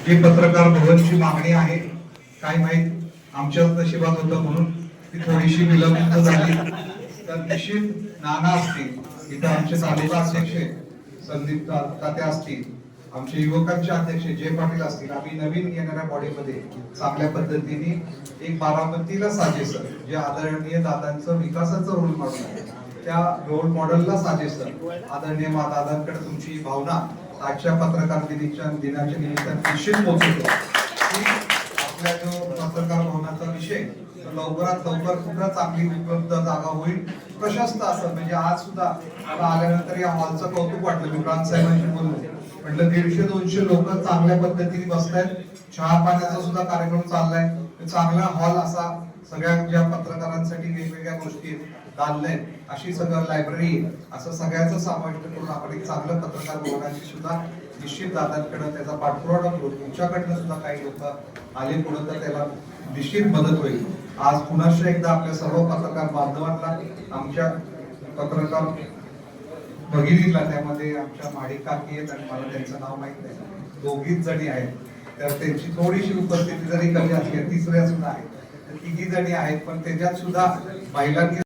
जी पत्रकार भवनची मागणी आहे, काय माहित आमच्याच नशिबात होतं म्हणून ती थोडीशी विलंबित झाली, तर निश्चित नाना असतील, इथं आमचे तालुका अध्यक्ष संदीप तात्या असतील, आमचे युवकांचे अध्यक्ष जय पाटील असतील, आम्ही नवीन येणाऱ्या बॉडीमध्ये चांगल्या पद्धतीने एक बारामतीला साजेसर जे आदरणीय दादांचं विकासाचं रोल मॉडेल आहे, त्या रोल मॉडेलला साजेसर आदरणीय दादांकडे तुमची भावना आजच्या पत्रकार दिनाच्या निमित्ताने निश्चित पोहोचवतो की आपल्या जो पत्रकार भवनाचा विषय लवकरात लवकर कुठं चांगली उपलब्ध जागा होईल, प्रशस्त असं म्हणजे आज सुद्धा मला आल्यानंतर या हॉलचं कौतुक वाटलं. मी प्रांत साहेबांशी बोललो, म्हटलं 150-200 लोक चांगल्या पद्धतीने बसतायत, चहा पाण्याचा सुद्धा कार्यक्रम चाललाय, चांगला हॉल असा सगळ्या ज्या पत्रकारांसाठी वेगवेगळ्या गोष्टी दाललंय, अशी सगळं लायब्ररी असं सगळ्याचं समाविष्ट करून आपण एक चांगलं पत्रकार भवनाची सुद्धा निश्चित दादांकडे त्याचा पाठपुरावा करू. तुमच्याकडनं सुद्धा काही लोक आले पुढे तर त्याला निश्चित मदत होईल. आज पुन्हा एकदा आपल्या सर्व पत्रकार बांधवांना, आमच्या पत्रकार भगिनीला, त्यामध्ये आमच्या माडिक काकी आहेत आणि मला त्यांचं नाव माहित नाही, दोघीच जणी आहेत, तर त्यांची थोडीशी उपस्थिती जरी कमी असली, तिसऱ्या सुद्धा आहेत, तिघी जणी आहेत, पण त्याच्यात सुद्धा महिलांनी